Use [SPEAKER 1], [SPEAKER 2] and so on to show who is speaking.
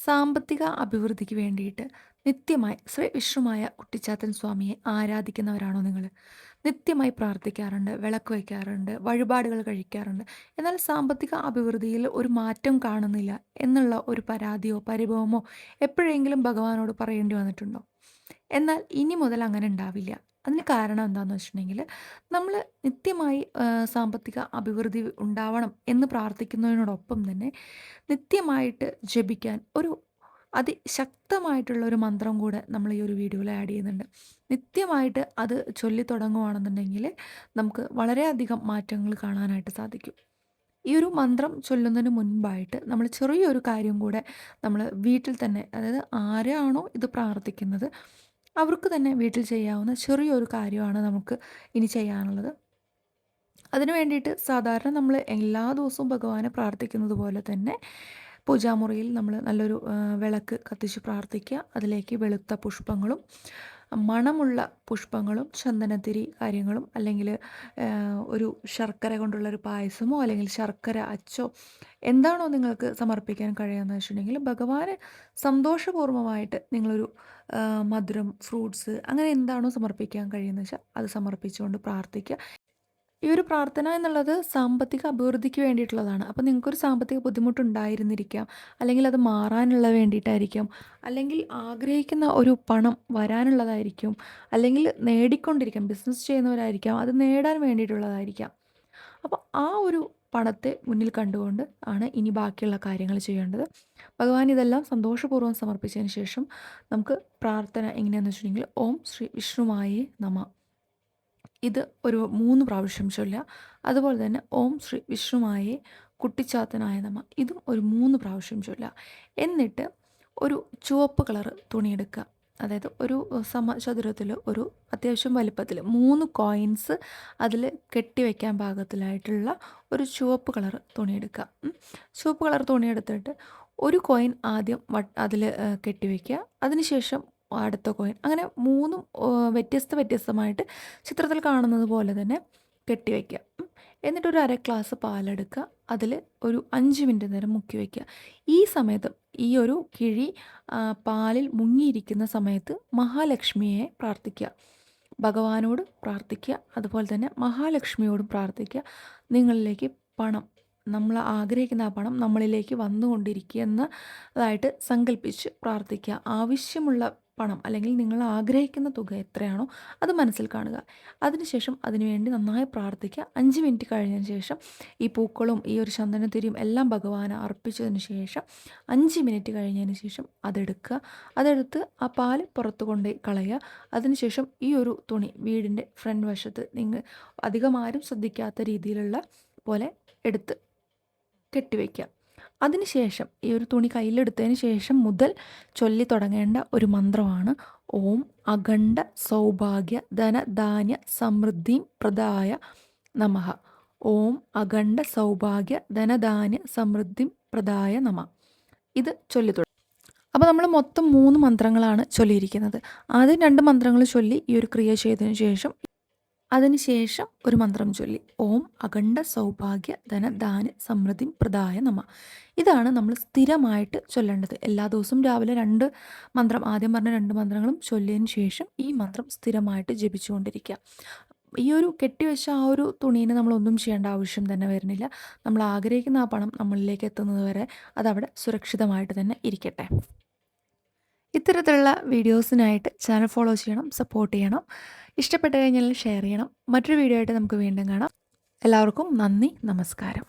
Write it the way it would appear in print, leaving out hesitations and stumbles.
[SPEAKER 1] സാമ്പത്തിക അഭിവൃദ്ധിക്ക് വേണ്ടിയിട്ട് നിത്യമായി ശ്രീ വിഷ്ണുമായ കുട്ടിച്ചാത്തൻ സ്വാമിയെ ആരാധിക്കുന്നവരാണോ നിങ്ങൾ? നിത്യമായി പ്രാർത്ഥിക്കാറുണ്ട്, വിളക്ക് വയ്ക്കാറുണ്ട്, വഴിപാടുകൾ കഴിക്കാറുണ്ട്. എന്നാൽ സാമ്പത്തിക അഭിവൃദ്ധിയിൽ ഒരു മാറ്റം കാണുന്നില്ല എന്നുള്ള ഒരു പരാതിയോ പരിഭവമോ എപ്പോഴെങ്കിലും ഭഗവാനോട് പറയേണ്ടി വന്നിട്ടുണ്ടോ? എന്നാൽ ഇനി മുതൽ അങ്ങനെ ഉണ്ടാവില്ല. അതിന് കാരണം എന്താണെന്ന് വെച്ചിട്ടുണ്ടെങ്കിൽ, നമ്മൾ നിത്യമായി സാമ്പത്തിക അഭിവൃദ്ധി ഉണ്ടാവണം എന്ന് പ്രാർത്ഥിക്കുന്നതിനോടൊപ്പം തന്നെ നിത്യമായിട്ട് ജപിക്കാൻ ഒരു അതിശക്തമായിട്ടുള്ള ഒരു മന്ത്രം കൂടെ നമ്മൾ ഈ ഒരു വീഡിയോയിൽ ആഡ് ചെയ്യുന്നുണ്ട്. നിത്യമായിട്ട് അത് ചൊല്ലി തുടങ്ങുവാണെന്നുണ്ടെങ്കിൽ നമുക്ക് വളരെയധികം മാറ്റങ്ങൾ കാണാനായിട്ട് സാധിക്കും. ഈ ഒരു മന്ത്രം ചൊല്ലുന്നതിന് മുൻപായിട്ട് നമ്മൾ ചെറിയൊരു കാര്യം കൂടെ നമ്മൾ വീട്ടിൽ തന്നെ, അതായത് ആരാണോ ഇത് പ്രാർത്ഥിക്കുന്നത് അവർക്ക് തന്നെ വീട്ടിൽ ചെയ്യാവുന്ന ചെറിയൊരു കാര്യമാണ് നമുക്ക് ഇനി ചെയ്യാനുള്ളത്. അതിന് വേണ്ടിയിട്ട് സാധാരണ നമ്മൾ എല്ലാ ദിവസവും ഭഗവാനെ പ്രാർത്ഥിക്കുന്നത് പോലെ തന്നെ പൂജാമുറിയിൽ നമ്മൾ നല്ലൊരു വിളക്ക് കത്തിച്ച് പ്രാർത്ഥിക്കുക. അതിലേക്ക് വെളുത്ത പുഷ്പങ്ങളും മണമുള്ള പുഷ്പങ്ങളും ചന്ദനത്തിരി കാര്യങ്ങളും, അല്ലെങ്കിൽ ഒരു ശർക്കര കൊണ്ടുള്ളൊരു പായസമോ അല്ലെങ്കിൽ ശർക്കര അച്ചോ എന്താണോ നിങ്ങൾക്ക് സമർപ്പിക്കാൻ കഴിയുമെന്ന് വെച്ചിട്ടുണ്ടെങ്കിൽ ഭഗവാന് സന്തോഷപൂർവ്വമായിട്ട് നിങ്ങളൊരു മധുരം, ഫ്രൂട്ട്സ് അങ്ങനെ എന്താണോ സമർപ്പിക്കാൻ കഴിയുന്നത് വെച്ചാൽ അത് സമർപ്പിച്ചുകൊണ്ട് പ്രാർത്ഥിക്കുക. ഈ ഒരു പ്രാർത്ഥന എന്നുള്ളത് സാമ്പത്തിക അഭിവൃദ്ധിക്ക് വേണ്ടിയിട്ടുള്ളതാണ്. അപ്പോൾ നിങ്ങൾക്കൊരു സാമ്പത്തിക ബുദ്ധിമുട്ടുണ്ടായിരുന്നിരിക്കാം, അല്ലെങ്കിൽ അത് മാറാനുള്ള വേണ്ടിയിട്ടായിരിക്കാം, അല്ലെങ്കിൽ ആഗ്രഹിക്കുന്ന ഒരു പണം വരാനുള്ളതായിരിക്കും, അല്ലെങ്കിൽ നേടിക്കൊണ്ടിരിക്കാം, ബിസിനസ് ചെയ്യുന്നവരായിരിക്കാം, അത് നേടാൻ വേണ്ടിയിട്ടുള്ളതായിരിക്കാം. അപ്പോൾ ആ ഒരു പണത്തെ മുന്നിൽ കണ്ടുകൊണ്ട് ആണ് ഇനി ബാക്കിയുള്ള കാര്യങ്ങൾ ചെയ്യേണ്ടത്. ഭഗവാൻ ഇതെല്ലാം സന്തോഷപൂർവ്വം സമർപ്പിച്ചതിന് ശേഷം നമുക്ക് പ്രാർത്ഥന എങ്ങനെയാണെന്ന് വെച്ചിട്ടുണ്ടെങ്കിൽ, ഓം ശ്രീ വിഷ്ണുവായേ നമ, ഇത് ഒരു 3 പ്രാവശ്യം ചൊല്ലുക. അതുപോലെ തന്നെ ഓം ശ്രീ വിഷ്ണുവായേ കുട്ടിച്ചാത്തനായ നമ, ഇതും ഒരു 3 പ്രാവശ്യം ചൊല്ലുക. എന്നിട്ട് ഒരു ചുവപ്പ് കളർ തുണിയെടുക്കുക. അതായത് ഒരു സമചതുരത്തിൽ ഒരു അത്യാവശ്യം വലിപ്പത്തിൽ 3 കോയിൻസ് അതിൽ കെട്ടിവെക്കാൻ പാകത്തിലായിട്ടുള്ള ഒരു ചുവപ്പ് കളർ തുണിയെടുക്കുക. ചുവപ്പ് കളർ തുണിയെടുത്തിട്ട് ഒരു കോയിൻ ആദ്യം അതിൽ കെട്ടിവെക്കുക. അതിനുശേഷം അടുത്ത കോയിൻ, അങ്ങനെ 3ഉം വ്യത്യസ്തമായിട്ട് ചിത്രത്തിൽ കാണുന്നത് പോലെ തന്നെ കെട്ടിവെക്കുക. എന്നിട്ടൊരു അര ഗ്ലാസ് പാലെടുക്കുക. അതിൽ ഒരു 5 മിനിറ്റ് നേരം മുക്കി വയ്ക്കുക. ഈ സമയത്ത് ഈ ഒരു കിഴി പാലിൽ മുങ്ങിയിരിക്കുന്ന സമയത്ത് മഹാലക്ഷ്മിയെ പ്രാർത്ഥിക്കുക. ഭഗവാനോട് പ്രാർത്ഥിക്കുക, അതുപോലെ തന്നെ മഹാലക്ഷ്മിയോടും പ്രാർത്ഥിക്കുക. നിങ്ങളിലേക്ക് പണം, നമ്മൾ ആഗ്രഹിക്കുന്ന ആ പണം നമ്മളിലേക്ക് വന്നുകൊണ്ടിരിക്കുന്നതായിട്ട് സങ്കല്പിച്ച് പ്രാർത്ഥിക്കുക. ആവശ്യമുള്ള പണം അല്ലെങ്കിൽ നിങ്ങൾ ആഗ്രഹിക്കുന്ന തുക എത്രയാണോ അത് മനസ്സിൽ കാണുക. അതിനുശേഷം അതിനുവേണ്ടി നന്നായി പ്രാർത്ഥിക്കുക. 5 മിനിറ്റ് കഴിഞ്ഞതിന് ശേഷം ഈ പൂക്കളും ഈ ഒരു ചന്ദനത്തിരിയും എല്ലാം ഭഗവാന് അർപ്പിച്ചതിന് ശേഷം 5 മിനിറ്റ് കഴിഞ്ഞതിന് ശേഷം അതെടുക്കുക. അതെടുത്ത് ആ പാല് പുറത്ത് കൊണ്ട് കളയുക. അതിനുശേഷം ഈ ഒരു തുണി വീടിൻ്റെ ഫ്രണ്ട് വശത്ത് നിങ്ങൾ അധികം ആരും ശ്രദ്ധിക്കാത്ത രീതിയിലുള്ള പോലെ എടുത്ത് കെട്ടിവയ്ക്കുക. അതിനുശേഷം ഈ ഒരു തുണി കയ്യിലെടുത്തതിന് ശേഷം മുതൽ ചൊല്ലി തുടങ്ങേണ്ട ഒരു മന്ത്രമാണ് ഓം അഖണ്ഡ സൗഭാഗ്യ ധനധാന്യ സമൃദ്ധി പ്രദായ നമഃ. ഓം അഖണ്ഡ സൗഭാഗ്യ ധനധാന്യ സമൃദ്ധി പ്രദായ നമ. ഇത് ചൊല്ലി തുടങ്ങും. അപ്പോൾ നമ്മൾ മൊത്തം 3 മന്ത്രങ്ങളാണ് ചൊല്ലിയിരിക്കുന്നത്. ആദ്യം 2 മന്ത്രങ്ങൾ ചൊല്ലി ഈ ഒരു ക്രിയ ചെയ്തതിന് ശേഷം അതിനുശേഷം ഒരു മന്ത്രം ചൊല്ലി ഓം അഖണ്ഡ സൗഭാഗ്യ ധനധാന്യ സമൃദ്ധി പ്രദായ നമ. ഇതാണ് നമ്മൾ സ്ഥിരമായിട്ട് ചൊല്ലേണ്ടത്. എല്ലാ ദിവസവും രാവിലെ 2 മന്ത്രം, ആദ്യം പറഞ്ഞ 2 മന്ത്രങ്ങളും ചൊല്ലിയതിന് ശേഷം ഈ മന്ത്രം സ്ഥിരമായിട്ട് ജപിച്ചുകൊണ്ടിരിക്കുക. ഈ ഒരു കെട്ടിവെച്ച ആ ഒരു തുണീനെ നമ്മളൊന്നും ചെയ്യേണ്ട ആവശ്യം തന്നെ വരുന്നില്ല. നമ്മൾ ആഗ്രഹിക്കുന്ന ആ പണം നമ്മളിലേക്ക് എത്തുന്നത് വരെ അതവിടെ സുരക്ഷിതമായിട്ട് തന്നെ ഇരിക്കട്ടെ. ഇത്തരത്തിലുള്ള വീഡിയോസിനായിട്ട് ചാനൽ ഫോളോ ചെയ്യണം, സപ്പോർട്ട് ചെയ്യണം. ഇഷ്ടപ്പെട്ട് കഴിഞ്ഞാൽ ഷെയർ ചെയ്യണം. മറ്റൊരു വീഡിയോ ആയിട്ട് നമുക്ക് വീണ്ടും കാണാം. എല്ലാവർക്കും നന്ദി, നമസ്കാരം.